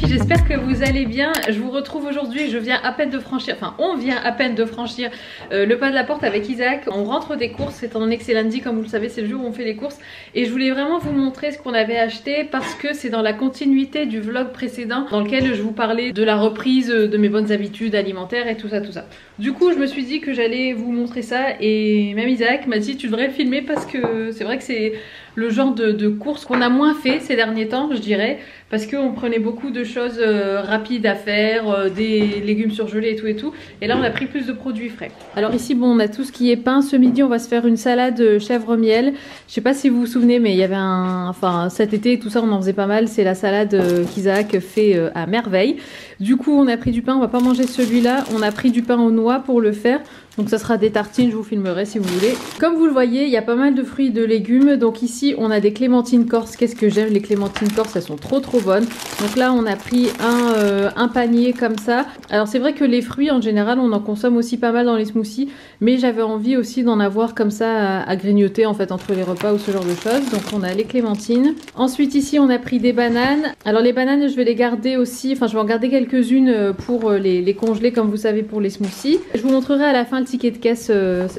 J'espère que vous allez bien. Je vous retrouve aujourd'hui, je viens à peine de franchir, enfin on vient à peine de franchir le pas de la porte avec Isaac. On rentre des courses, étant donné que c'est lundi, comme vous le savez, c'est le jour où on fait les courses. Et je voulais vraiment vous montrer ce qu'on avait acheté parce que c'est dans la continuité du vlog précédent dans lequel je vous parlais de la reprise de mes bonnes habitudes alimentaires et tout ça, tout ça. Du coup, je me suis dit que j'allais vous montrer ça et même Isaac m'a dit tu devrais le filmer parce que c'est vrai que c'est le genre de courses qu'on a moins fait ces derniers temps, je dirais, parce qu'on prenait beaucoup de choses rapides à faire, des légumes surgelés et tout, et là on a pris plus de produits frais. Alors ici bon, on a tout ce qui est pain. Ce midi on va se faire une salade chèvre miel. Je sais pas si vous vous souvenez, mais il y avait enfin cet été tout ça on en faisait pas mal, c'est la salade qu'Isaac fait à merveille. Du coup on a pris du pain, on va pas manger celui-là, on a pris du pain aux noix pour le faire. Donc ça sera des tartines, je vous filmerai si vous voulez. Comme vous le voyez, il y a pas mal de fruits et de légumes. Donc ici, on a des clémentines corses. Qu'est-ce que j'aime les clémentines corses, elles sont trop bonnes. Donc là, on a pris un panier comme ça. Alors c'est vrai que les fruits, en général, on en consomme aussi pas mal dans les smoothies. Mais j'avais envie aussi d'en avoir comme ça à grignoter en fait entre les repas ou ce genre de choses. Donc on a les clémentines. Ensuite ici, on a pris des bananes. Alors les bananes, je vais les garder aussi. Enfin, je vais en garder quelques-unes pour les congeler comme vous savez pour les smoothies. Je vous montrerai à la fin le ticket de caisse,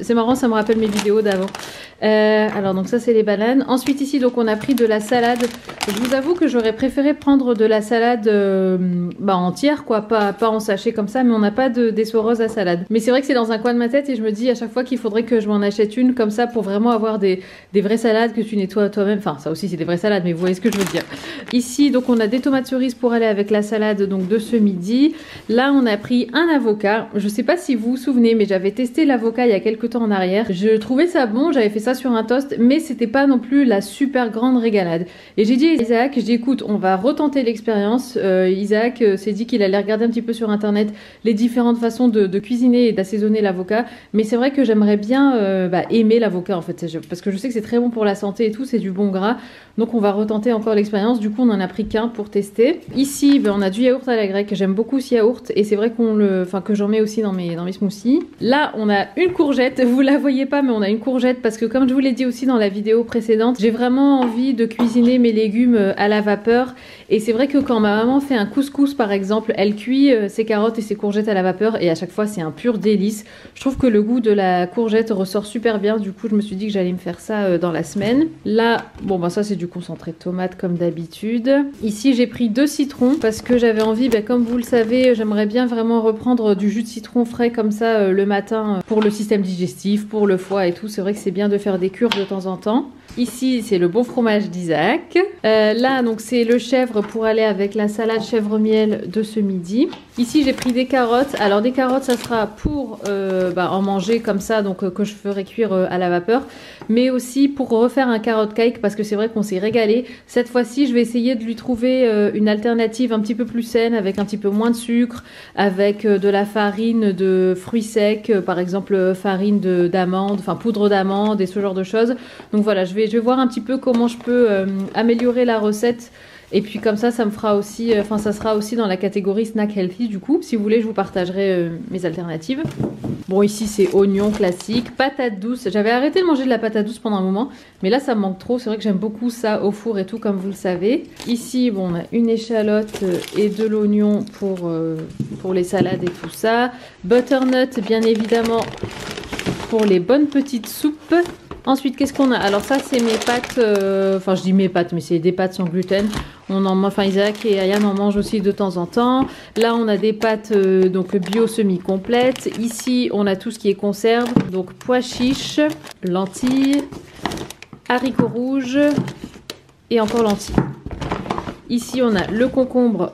c'est marrant, ça me rappelle mes vidéos d'avant. Alors donc ça c'est les bananes. Ensuite ici donc on a pris de la salade. Je vous avoue que j'aurais préféré prendre de la salade entière quoi, pas en sachet comme ça, mais on n'a pas d'essoreuse à salade. Mais c'est vrai que c'est dans un coin de ma tête et je me dis à chaque fois qu'il faudrait que je m'en achète une comme ça pour vraiment avoir des vraies salades que tu nettoies toi-même. Enfin ça aussi c'est des vraies salades, mais vous voyez ce que je veux dire. Ici donc on a des tomates cerises pour aller avec la salade donc de ce midi. Là on a pris un avocat. Je sais pas si vous vous souvenez, mais j'avais testé l'avocat il y a quelques temps en arrière. Je trouvais ça bon, j'avais fait ça sur un toast, mais c'était pas non plus la super grande régalade. Et j'ai dit à Isaac, je dis écoute, on va retenter l'expérience. Isaac s'est dit qu'il allait regarder un petit peu sur internet les différentes façons de cuisiner et d'assaisonner l'avocat. Mais c'est vrai que j'aimerais bien aimer l'avocat en fait, parce que je sais que c'est très bon pour la santé et tout, c'est du bon gras. Donc on va retenter encore l'expérience. Du coup on en a pris qu'un pour tester. Ici on a du yaourt à la grecque, j'aime beaucoup ce yaourt et c'est vrai que j'en mets aussi dans mes smoothies. Là on a une courgette, vous la voyez pas mais on a une courgette parce que comme je vous l'ai dit aussi dans la vidéo précédente, j'ai vraiment envie de cuisiner mes légumes à la vapeur. Et c'est vrai que quand ma maman fait un couscous par exemple, elle cuit ses carottes et ses courgettes à la vapeur et à chaque fois c'est un pur délice. Je trouve que le goût de la courgette ressort super bien, du coup je me suis dit que j'allais me faire ça dans la semaine. Là bon ça c'est du concentré de tomate comme d'habitude. Ici j'ai pris 2 citrons parce que j'avais envie, comme vous le savez, j'aimerais bien vraiment reprendre du jus de citron frais comme ça le matin pour le système digestif, pour le foie et tout. C'est vrai que c'est bien de faire des cures de temps en temps. Ici c'est le bon fromage d'Isaac. Là donc c'est le chèvre pour aller avec la salade chèvre miel de ce midi. Ici j'ai pris des carottes. Alors des carottes ça sera pour en manger comme ça, donc que je ferai cuire à la vapeur, mais aussi pour refaire un carrot cake parce que c'est vrai qu'on s'est régalé. Cette fois-ci je vais essayer de lui trouver une alternative un petit peu plus saine avec un petit peu moins de sucre, avec de la farine de fruits secs, par exemple farine d'amande, enfin poudre d'amande et ce genre de choses. Donc voilà, je vais voir un petit peu comment je peux améliorer la recette. Et puis comme ça me fera aussi, ça sera aussi dans la catégorie snack healthy du coup. Si vous voulez je vous partagerai mes alternatives. Bon ici c'est oignon classique, patate douce. J'avais arrêté de manger de la patate douce pendant un moment, mais là ça me manque trop. C'est vrai que j'aime beaucoup ça au four et tout comme vous le savez. Ici bon on a une échalote et de l'oignon pour les salades et tout ça. Butternut bien évidemment pour les bonnes petites soupes. Ensuite, qu'est-ce qu'on a? Alors ça, c'est mes pâtes, je dis mes pâtes, mais c'est des pâtes sans gluten. Isaac et Ayane en mangent aussi de temps en temps. Là, on a des pâtes bio semi-complètes. Ici, on a tout ce qui est conserve. Donc, pois chiches, lentilles, haricots rouges et encore lentilles. Ici, on a le concombre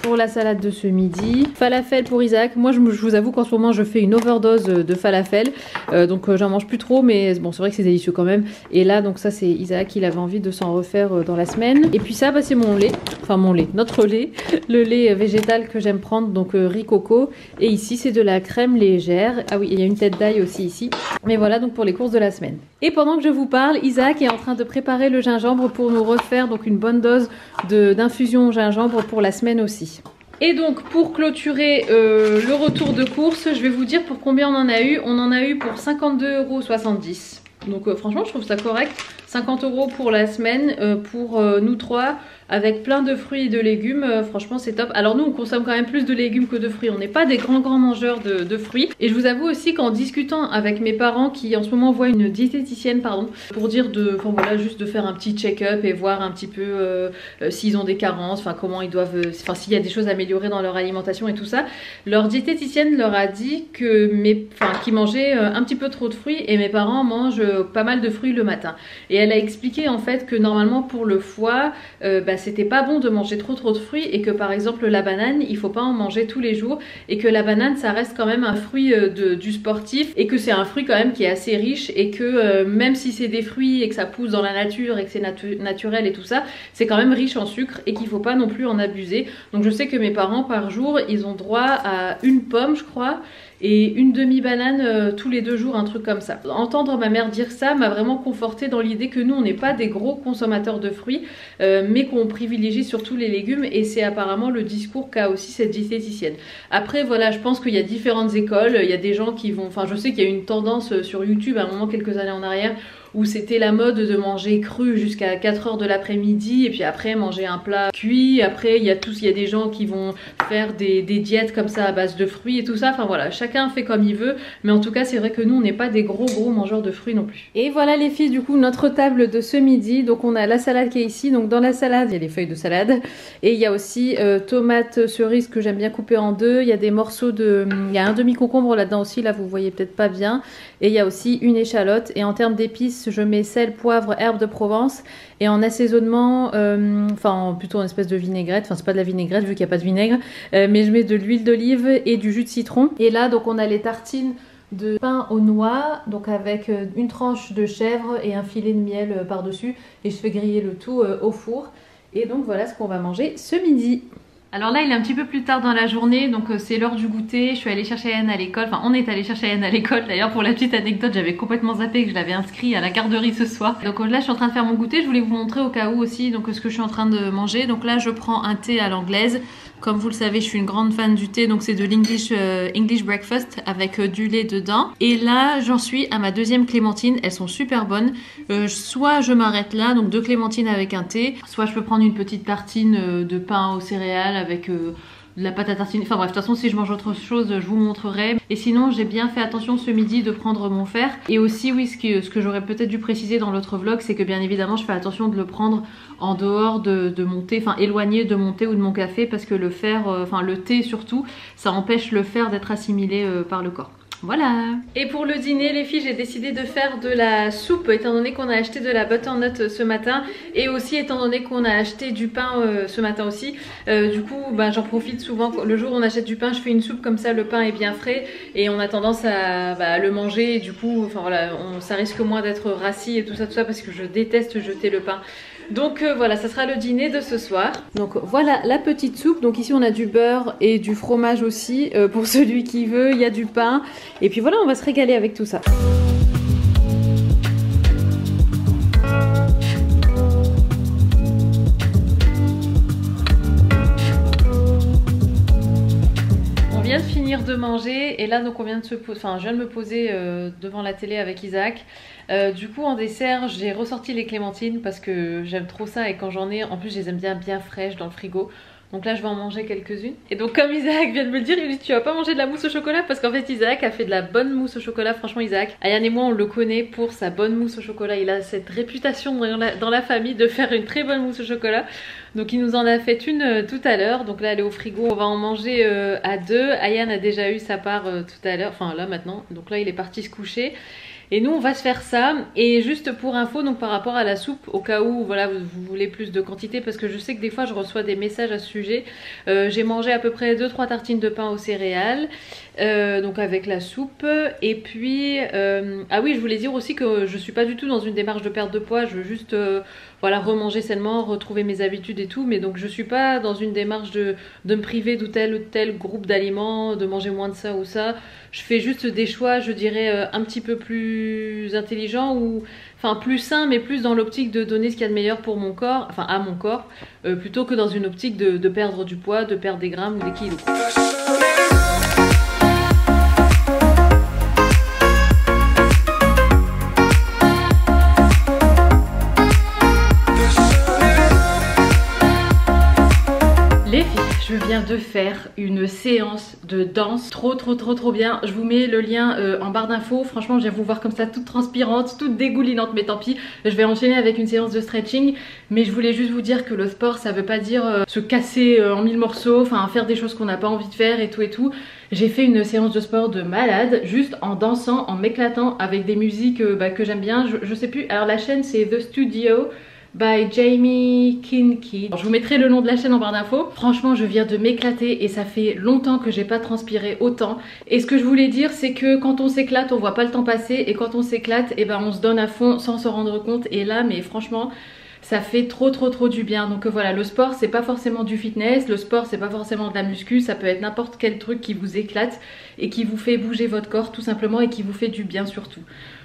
pour la salade de ce midi. Falafel pour Isaac. Moi, je vous avoue qu'en ce moment, je fais une overdose de falafel. Donc, j'en mange plus trop, mais bon, c'est vrai que c'est délicieux quand même. Et là, donc ça, c'est Isaac, il avait envie de s'en refaire dans la semaine. Et puis ça, c'est mon lait. Enfin, mon lait, notre lait. Le lait végétal que j'aime prendre, donc riz coco. Et ici, c'est de la crème légère. Ah oui, il y a une tête d'ail aussi ici. Mais voilà, donc pour les courses de la semaine. Et pendant que je vous parle, Isaac est en train de préparer le gingembre pour nous refaire donc une bonne dose d'infusion au gingembre pour la semaine aussi. Et donc pour clôturer le retour de course, je vais vous dire pour combien on en a eu. On en a eu pour 52,70 €. Donc franchement je trouve ça correct. 50 € pour la semaine pour nous trois, avec plein de fruits et de légumes, franchement c'est top. Alors nous on consomme quand même plus de légumes que de fruits, on n'est pas des grands mangeurs de fruits. Et je vous avoue aussi qu'en discutant avec mes parents qui en ce moment voient une diététicienne, pardon, pour dire enfin voilà, juste de faire un petit check-up et voir un petit peu s'ils ont des carences, enfin comment ils doivent, enfin s'il y a des choses à améliorer dans leur alimentation et tout ça. Leur diététicienne leur a dit que qu'ils mangeaient un petit peu trop de fruits et mes parents mangent pas mal de fruits le matin. Et elle a expliqué en fait que normalement pour le foie, c'était pas bon de manger trop de fruits et que par exemple la banane, il faut pas en manger tous les jours et que la banane ça reste quand même un fruit du sportif et que c'est un fruit quand même qui est assez riche et que même si c'est des fruits et que ça pousse dans la nature et que c'est naturel et tout ça, c'est quand même riche en sucre et qu'il faut pas non plus en abuser. Donc je sais que mes parents par jour, ils ont droit à une pomme je crois et une demi-banane tous les 2 jours, un truc comme ça. Entendre ma mère dire ça m'a vraiment confortée dans l'idée que nous on n'est pas des gros consommateurs de fruits mais qu'on privilégie surtout les légumes et c'est apparemment le discours qu'a aussi cette diététicienne. Après voilà, je pense qu'il y a différentes écoles, il y a des gens qui vont, enfin je sais qu'il y a eu une tendance sur YouTube à un moment quelques années en arrière où c'était la mode de manger cru jusqu'à 4 h de l'après-midi et puis après manger un plat cuit. Après il y a des gens qui vont faire des diètes comme ça à base de fruits et tout ça. Enfin voilà, chacun fait comme il veut, mais en tout cas c'est vrai que nous on n'est pas des gros mangeurs de fruits non plus. Et voilà les filles, du coup notre table de ce midi. Donc on a la salade qui est ici, donc dans la salade il y a les feuilles de salade et il y a aussi tomates cerises que j'aime bien couper en deux. Il y a des morceaux il y a un demi-concombre là-dedans aussi, là vous voyez peut-être pas bien, et il y a aussi une échalote. Et en termes d'épices, je mets sel, poivre, herbes de Provence. Et en assaisonnement, plutôt en espèce de vinaigrette, enfin c'est pas de la vinaigrette vu qu'il n'y a pas de vinaigre, mais je mets de l'huile d'olive et du jus de citron. Et là donc on a les tartines de pain aux noix, donc avec une tranche de chèvre et un filet de miel par-dessus. Et je fais griller le tout au four. Et donc voilà ce qu'on va manger ce midi. Alors là il est un petit peu plus tard dans la journée, donc c'est l'heure du goûter. Je suis allée chercher Yann à l'école, enfin on est allé chercher Yann à l'école. D'ailleurs pour la petite anecdote, j'avais complètement zappé que je l'avais inscrit à la garderie ce soir. Donc là je suis en train de faire mon goûter, je voulais vous montrer au cas où aussi donc ce que je suis en train de manger. Donc là je prends un thé à l'anglaise. Comme vous le savez, je suis une grande fan du thé, donc c'est de l'English breakfast avec du lait dedans. Et là, j'en suis à ma deuxième clémentine, elles sont super bonnes. Soit je m'arrête là, donc 2 clémentines avec un thé, soit je peux prendre une petite tartine de pain aux céréales avec de la pâte à tartiner. Enfin bref, de toute façon si je mange autre chose je vous montrerai. Et sinon j'ai bien fait attention ce midi de prendre mon fer. Et aussi oui, ce que j'aurais peut-être dû préciser dans l'autre vlog, c'est que bien évidemment je fais attention de le prendre en dehors de mon thé, enfin éloigné de mon thé ou de mon café, parce que le fer, le thé surtout, ça empêche le fer d'être assimilé par le corps. Voilà. Et pour le dîner les filles, j'ai décidé de faire de la soupe étant donné qu'on a acheté de la butternut ce matin et aussi étant donné qu'on a acheté du pain ce matin aussi. Du coup j'en profite souvent, le jour où on achète du pain je fais une soupe comme ça, le pain est bien frais et on a tendance à le manger et du coup voilà, ça risque moins d'être rassis et tout ça parce que je déteste jeter le pain. Donc voilà, ça sera le dîner de ce soir. Donc voilà la petite soupe. Donc ici on a du beurre et du fromage aussi pour celui qui veut. Il y a du pain. Et puis voilà, on va se régaler avec tout ça. On vient de finir de manger et là donc on vient de se poser, enfin je viens de me poser devant la télé avec Isaac. Du coup en dessert j'ai ressorti les clémentines parce que j'aime trop ça et quand j'en ai, en plus je les aime bien fraîches dans le frigo. Donc là je vais en manger quelques-unes. Et donc comme Isaac vient de me le dire, il me dit tu vas pas manger de la mousse au chocolat, parce qu'en fait Isaac a fait de la bonne mousse au chocolat. Franchement Isaac, Ayane et moi on le connaît pour sa bonne mousse au chocolat. Il a cette réputation dans la famille de faire une très bonne mousse au chocolat. Donc il nous en a fait une tout à l'heure. Donc là elle est au frigo, on va en manger à 2. Ayane a déjà eu sa part tout à l'heure, enfin là maintenant. Donc là il est parti se coucher. Et nous on va se faire ça. Et juste pour info, donc par rapport à la soupe, au cas où voilà vous voulez plus de quantité, parce que je sais que des fois je reçois des messages à ce sujet, j'ai mangé à peu près 2-3 tartines de pain aux céréales, donc avec la soupe. Et puis ah oui, je voulais dire aussi que je suis pas du tout dans une démarche de perte de poids, je veux juste voilà, remanger sainement, retrouver mes habitudes et tout. Mais donc je suis pas dans une démarche de me priver de tel ou tel groupe d'aliments, de manger moins de ça ou ça. Je fais juste des choix, je dirais, un petit peu plus intelligents ou enfin plus sains, mais plus dans l'optique de donner ce qu'il y a de meilleur pour mon corps, enfin à mon corps, plutôt que dans une optique de perdre du poids, de perdre des grammes ou des kilos. Les filles, je viens de faire une séance de danse trop bien. Je vous mets le lien en barre d'infos. Franchement, je viens vous voir comme ça toute transpirante, toute dégoulinante, mais tant pis. Je vais enchaîner avec une séance de stretching, mais je voulais juste vous dire que le sport, ça veut pas dire se casser en mille morceaux, enfin faire des choses qu'on n'a pas envie de faire et tout. J'ai fait une séance de sport de malade, juste en dansant, en m'éclatant avec des musiques que j'aime bien. Je sais plus, alors la chaîne c'est The Studio by Jamie Kinky. Je vous mettrai le nom de la chaîne en barre d'infos. Franchement, je viens de m'éclater et ça fait longtemps que j'ai pas transpiré autant. Et ce que je voulais dire, c'est que quand on s'éclate, on voit pas le temps passer, et quand on s'éclate, et ben on se donne à fond sans se rendre compte. Et là, mais franchement, ça fait trop du bien. Donc voilà, le sport c'est pas forcément du fitness, le sport c'est pas forcément de la muscu, ça peut être n'importe quel truc qui vous éclate et qui vous fait bouger votre corps tout simplement et qui vous fait du bien surtout.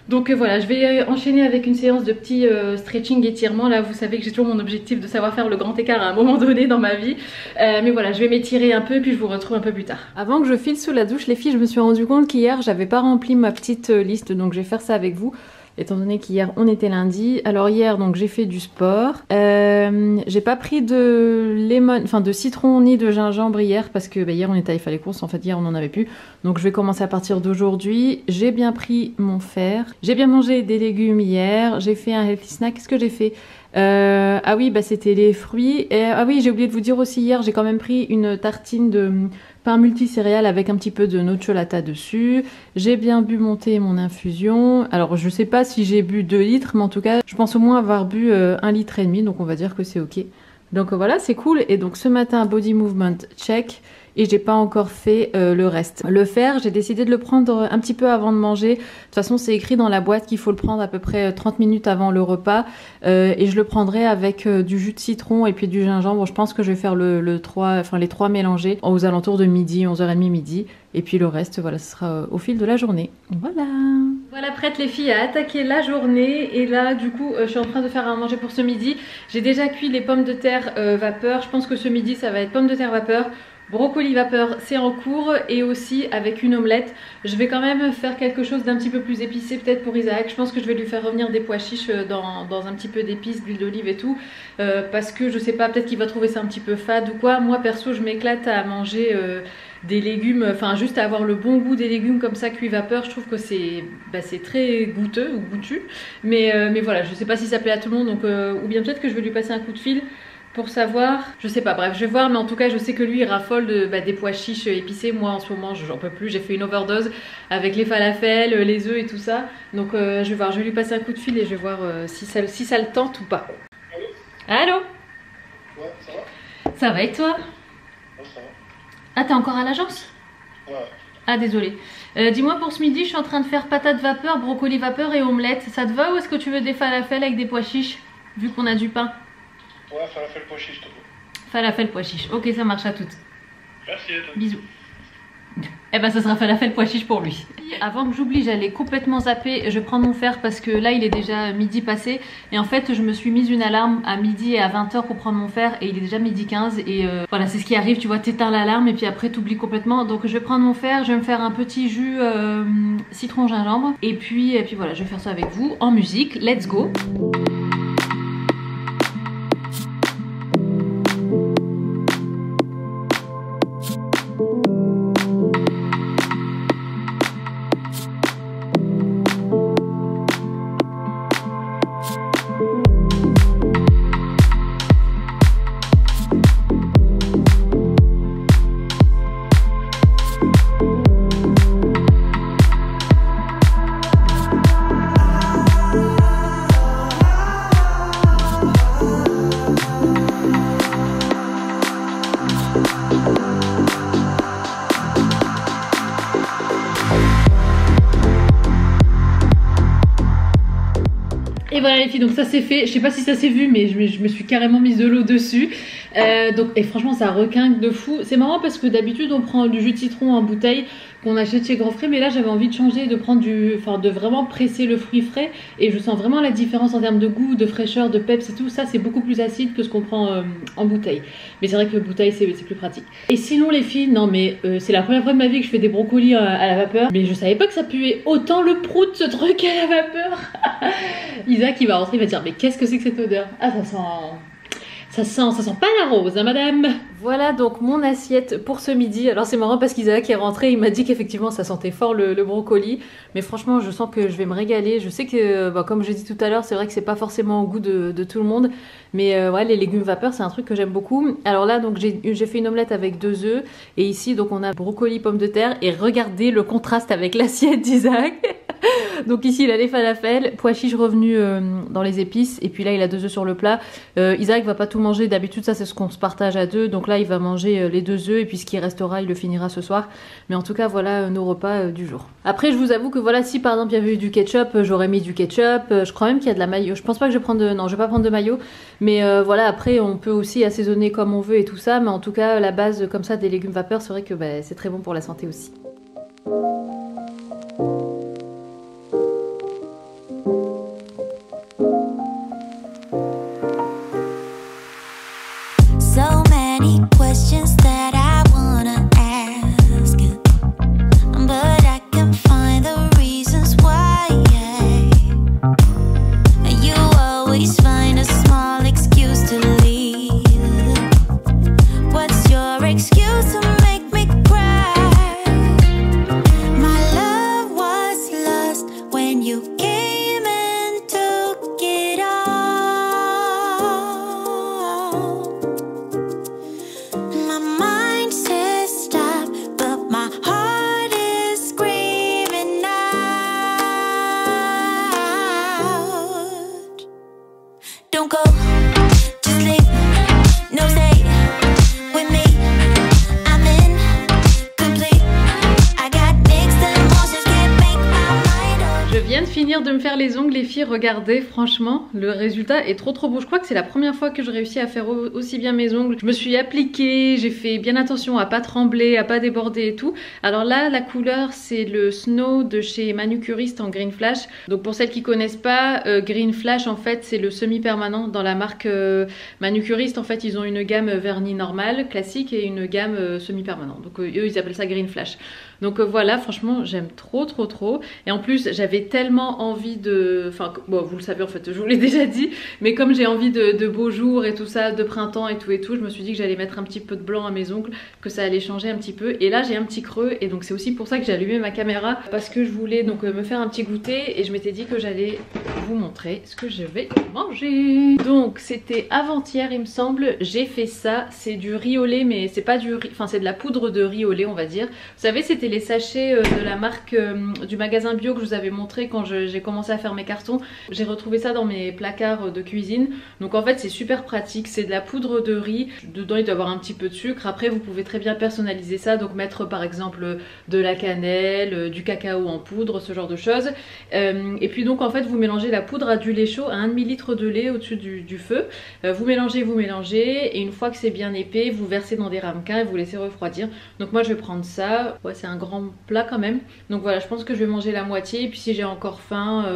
Donc voilà, je vais enchaîner avec une séance de petits stretching étirements. Là vous savez que j'ai toujours mon objectif de savoir faire le grand écart à un moment donné dans ma vie, mais voilà, je vais m'étirer un peu puis je vous retrouve un peu plus tard. Avant que je file sous la douche les filles, je me suis rendu compte qu'hier j'avais pas rempli ma petite liste, donc je vais faire ça avec vous. Étant donné qu'hier on était lundi. Alors hier donc j'ai fait du sport. J'ai pas pris de citron ni de gingembre hier parce que hier on était allé faire les courses. En fait hier on en avait plus. Donc je vais commencer à partir d'aujourd'hui. J'ai bien pris mon fer. J'ai bien mangé des légumes hier. J'ai fait un healthy snack. Qu'est-ce que j'ai fait? Ah oui, bah c'était les fruits. Ah oui, j'ai oublié de vous dire aussi hier, j'ai quand même pris une tartine de pain multicéréales avec un petit peu de nocciolata dessus. J'ai bien bu mon thé et mon infusion. Alors je sais pas si j'ai bu 2 litres, mais en tout cas je pense au moins avoir bu 1,5 litre, donc on va dire que c'est ok. Donc voilà, c'est cool. Et donc ce matin, body movement check. Et j'ai pas encore fait le reste. Le fer, j'ai décidé de le prendre un petit peu avant de manger. De toute façon, c'est écrit dans la boîte qu'il faut le prendre à peu près 30 minutes avant le repas. Et je le prendrai avec du jus de citron et puis du gingembre. Je pense que je vais faire les trois mélangés aux alentours de midi, 11h30 midi. Et puis le reste, voilà, ce sera au fil de la journée. Voilà. Voilà, prête les filles à attaquer la journée. Et là, du coup, je suis en train de faire à manger pour ce midi. J'ai déjà cuit les pommes de terre vapeur. Je pense que ce midi, ça va être pommes de terre vapeur. Brocoli vapeur, c'est en cours, et aussi avec une omelette. Je vais quand même faire quelque chose d'un petit peu plus épicé peut-être pour Isaac. Je pense que je vais lui faire revenir des pois chiches dans un petit peu d'épices, d'huile d'olive et tout, parce que je sais pas, peut-être qu'il va trouver ça un petit peu fade ou quoi. Moi perso je m'éclate à manger des légumes, enfin juste à avoir le bon goût des légumes comme ça cuit vapeur. Je trouve que c'est très goûteux ou goûtu, mais voilà, je sais pas si ça plaît à tout le monde, donc ou bien peut-être que je vais lui passer un coup de fil pour savoir, je sais pas, bref je vais voir, mais en tout cas je sais que lui il raffole des pois chiches épicés. Moi en ce moment j'en peux plus, j'ai fait une overdose avec les falafels, les œufs et tout ça, donc je vais voir, je vais lui passer un coup de fil et je vais voir si ça le tente ou pas. Allô? Ouais, ça va? Ça va et toi? Ouais, ça va. Ah, t'es encore à l'agence? Ouais. Ah désolé. Dis-moi, pour ce midi je suis en train de faire patates vapeur, brocoli vapeur et omelette. Ça te va ou est-ce que tu veux des falafels avec des pois chiches vu qu'on a du pain? Ouais, falafel pois chiche, s'il te plaît. Falafel pois chiche. Ok, ça marche à toutes. Merci. Bisous. Eh ben ça sera falafel pois chiche pour lui. Avant que j'oublie, j'allais complètement zapper. Je prends mon fer parce que là il est déjà midi passé. Et en fait je me suis mise une alarme à midi et à 20h pour prendre mon fer. Et il est déjà midi 15. Et voilà, c'est ce qui arrive, tu vois, t'éteins l'alarme et puis après t'oublies complètement. Donc je vais prendre mon fer, je vais me faire un petit jus citron gingembre. Et puis voilà, je vais faire ça avec vous en musique. Let's go. voilà les filles, donc ça c'est fait. Je sais pas si ça s'est vu, mais je me suis carrément mise de l'eau dessus. Et franchement ça requinque de fou. C'est marrant parce que d'habitude on prend du jus de citron en bouteille qu'on achète chez Grand Frais, mais là j'avais envie de changer, de prendre de vraiment presser le fruit frais, et je sens vraiment la différence en termes de goût, de fraîcheur, de peps et tout. Ça c'est beaucoup plus acide que ce qu'on prend en bouteille, mais c'est vrai que bouteille c'est plus pratique. Et sinon les filles, non mais c'est la première fois de ma vie que je fais des brocolis à la vapeur, mais je savais pas que ça puait autant le prout ce truc à la vapeur. Isaac il va rentrer, il va dire mais qu'est-ce que c'est que cette odeur? Ah ça sent pas la rose, hein, madame. Voilà donc mon assiette pour ce midi. Alors c'est marrant parce qu'Isaac est rentré, il m'a dit qu'effectivement ça sentait fort le brocoli. Mais franchement je sens que je vais me régaler. Je sais que comme j'ai dit tout à l'heure, c'est vrai que c'est pas forcément au goût de tout le monde. Mais ouais, les légumes vapeur c'est un truc que j'aime beaucoup. Alors là donc j'ai fait une omelette avec 2 œufs. Et ici donc on a brocoli, pommes de terre. Et regardez le contraste avec l'assiette d'Isaac. Donc ici il a les falafels, pois chiches revenus dans les épices, et puis là il a 2 œufs sur le plat. Isaac va pas tout manger, d'habitude ça c'est ce qu'on se partage à 2, donc là il va manger les 2 œufs et puis ce qui restera il le finira ce soir. Mais en tout cas voilà nos repas du jour. Après je vous avoue que voilà, si par exemple il y avait eu du ketchup, j'aurais mis du ketchup. Je crois même qu'il y a de la mayo, je pense pas que je vais prendre non je vais pas prendre de mayo, mais voilà, après on peut aussi assaisonner comme on veut et tout ça, mais en tout cas la base comme ça des légumes vapeur, c'est vrai que c'est très bon pour la santé aussi. Questions that I wanna ask, but I can find the reasons why. You always find a small excuse to leave. What's your excuse to make me cry? My love was lost when you came and took it all. Don't go, just leave, no stay with me, I'm incomplete, I got mixed emotions, can't make my mind up. Je viens de finir de me faire les ongles les filles, regardez, franchement le résultat est trop beau. Je crois que c'est la première fois que je réussis à faire aussi bien mes ongles. Je me suis appliquée, j'ai fait bien attention à pas trembler, à pas déborder et tout. Alors là la couleur c'est le Snow de chez Manucuriste en Green Flash. Donc pour celles qui connaissent pas, Green Flash en fait c'est le semi-permanent dans la marque Manucuriste. En fait ils ont une gamme vernis normal, classique, et une gamme semi-permanent. Donc eux ils appellent ça Green Flash. Donc voilà, franchement j'aime trop. Et en plus j'avais tellement envie de... Enfin bon, vous le savez en fait, je vous l'ai déjà dit, mais comme j'ai envie de beaux jours et tout ça, de printemps et tout, je me suis dit que j'allais mettre un petit peu de blanc à mes ongles, que ça allait changer un petit peu. Et là j'ai un petit creux, et donc c'est aussi pour ça que j'ai allumé ma caméra, parce que je voulais donc me faire un petit goûter, et je m'étais dit que j'allais vous montrer ce que je vais manger. Donc c'était avant-hier il me semble, j'ai fait ça, c'est du riz au lait, mais c'est pas du riz, enfin c'est de la poudre de riz au lait on va dire. Vous savez c'était les sachets de la marque du magasin bio que je vous avais montré quand j'ai commencé à faire mes cartons. J'ai retrouvé ça dans mes placards de cuisine. Donc en fait c'est super pratique, c'est de la poudre de riz, dedans il doit y avoir un petit peu de sucre. Après vous pouvez très bien personnaliser ça, donc mettre par exemple de la cannelle, du cacao en poudre, ce genre de choses. Et puis donc en fait vous mélangez la poudre à du lait chaud, à 1,5 litre de lait au-dessus du feu. Vous mélangez, et une fois que c'est bien épais, vous versez dans des ramequins et vous laissez refroidir. Donc moi je vais prendre ça, ouais c'est un grand plat quand même. Donc voilà, je pense que je vais manger la moitié, et puis si j'ai encore faim,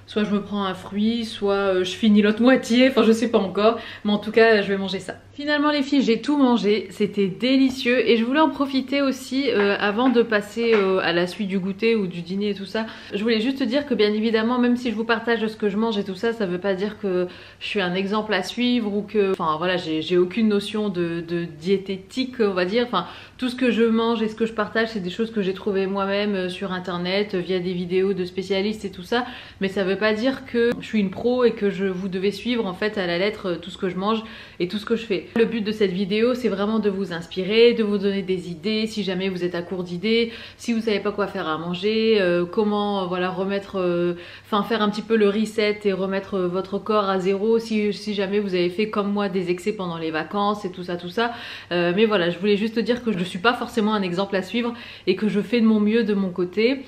soit je me prends un fruit, soit je finis l'autre moitié, enfin je sais pas encore, mais en tout cas je vais manger ça. Finalement les filles j'ai tout mangé, c'était délicieux, et je voulais en profiter aussi avant de passer à la suite du goûter ou du dîner et tout ça. Je voulais juste dire que bien évidemment même si je vous partage ce que je mange et tout ça, ça veut pas dire que je suis un exemple à suivre ou que, enfin voilà, j'ai aucune notion de diététique on va dire. Enfin tout ce que je mange et ce que je partage c'est des choses que j'ai trouvées moi-même sur internet via des vidéos de spécialistes et tout ça, mais ça veut pas dire que je suis une pro et que vous devez suivre en fait à la lettre tout ce que je mange et tout ce que je fais. Le but de cette vidéo c'est vraiment de vous inspirer, de vous donner des idées si jamais vous êtes à court d'idées, si vous savez pas quoi faire à manger, comment voilà remettre, enfin faire un petit peu le reset et remettre votre corps à zéro si jamais vous avez fait comme moi des excès pendant les vacances et tout ça. Mais voilà, je voulais juste dire que je suis pas forcément un exemple à suivre et que je fais de mon mieux de mon côté.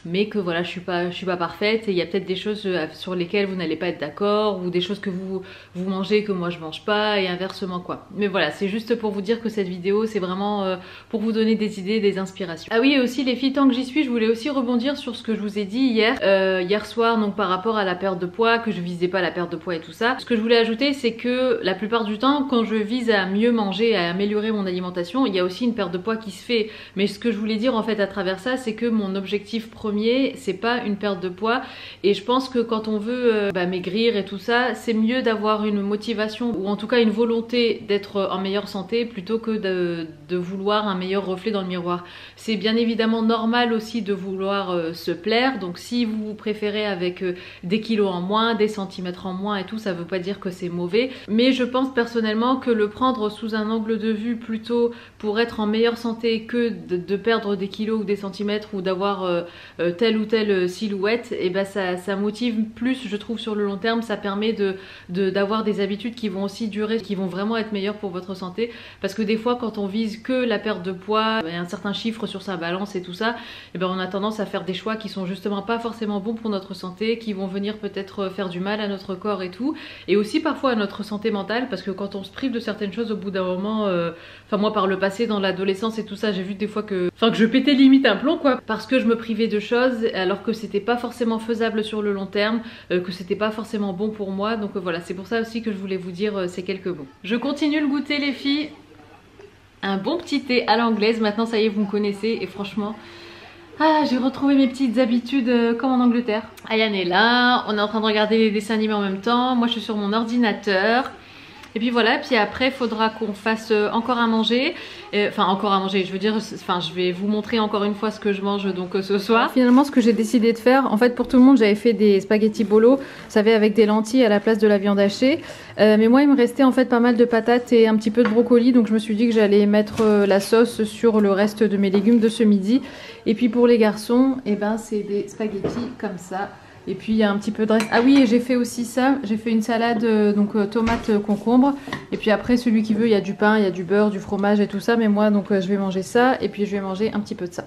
mais que voilà, je suis pas parfaite et il y a peut-être des choses sur lesquelles vous n'allez pas être d'accord, ou des choses que vous mangez que moi je mange pas, et inversement quoi. Mais voilà, c'est juste pour vous dire que cette vidéo c'est vraiment pour vous donner des idées, des inspirations. Ah oui, et aussi les filles, tant que j'y suis, je voulais aussi rebondir sur ce que je vous ai dit hier soir, donc par rapport à la perte de poids, que je visais pas la perte de poids et tout ça. Ce que je voulais ajouter, c'est que la plupart du temps, quand je vise à mieux manger, à améliorer mon alimentation, il y a aussi une perte de poids qui se fait. Mais ce que je voulais dire en fait à travers ça, c'est que mon objectif premier, c'est pas une perte de poids, et je pense que quand on veut maigrir et tout ça, c'est mieux d'avoir une motivation, ou en tout cas une volonté d'être en meilleure santé, plutôt que de vouloir un meilleur reflet dans le miroir. C'est bien évidemment normal aussi de vouloir se plaire, donc si vous préférez avec des kilos en moins, des centimètres en moins et tout, ça veut pas dire que c'est mauvais, mais je pense personnellement que le prendre sous un angle de vue plutôt pour être en meilleure santé que de perdre des kilos ou des centimètres, ou d'avoir telle ou telle silhouette, et ben ça motive plus, je trouve, sur le long terme. Ça permet d'avoir des habitudes qui vont aussi durer, qui vont vraiment être meilleures pour votre santé, parce que des fois quand on vise que la perte de poids et un certain chiffre sur sa balance et tout ça, et ben on a tendance à faire des choix qui sont justement pas forcément bons pour notre santé, qui vont venir peut-être faire du mal à notre corps et tout, et aussi parfois à notre santé mentale, parce que quand on se prive de certaines choses, au bout d'un moment, enfin moi par le passé, dans l'adolescence et tout ça, j'ai vu des fois que je pétais limite un plomb quoi, parce que je me privais de choses alors que c'était pas forcément faisable sur le long terme, que c'était pas forcément bon pour moi. Donc voilà, c'est pour ça aussi que je voulais vous dire ces quelques mots. Je continue le goûter les filles. Un bon petit thé à l'anglaise, maintenant ça y est vous me connaissez, et franchement j'ai retrouvé mes petites habitudes comme en Angleterre. Ayane est là, on est en train de regarder les dessins animés en même temps, moi je suis sur mon ordinateur. Et puis voilà, puis après il faudra qu'on fasse encore à manger, enfin encore à manger, je veux dire, enfin je vais vous montrer encore une fois ce que je mange donc ce soir. Finalement ce que j'ai décidé de faire, en fait pour tout le monde j'avais fait des spaghettis bolo, vous savez, avec des lentilles à la place de la viande hachée, mais moi il me restait en fait pas mal de patates et un petit peu de brocoli, donc je me suis dit que j'allais mettre la sauce sur le reste de mes légumes de ce midi. Et puis pour les garçons, et ben c'est des spaghettis comme ça. Et puis il y a un petit peu de reste. Ah oui, et j'ai fait aussi ça, j'ai fait une salade donc tomate concombre. Et puis après celui qui veut, il y a du pain, il y a du beurre, du fromage et tout ça. Mais moi donc je vais manger ça, et puis je vais manger un petit peu de ça.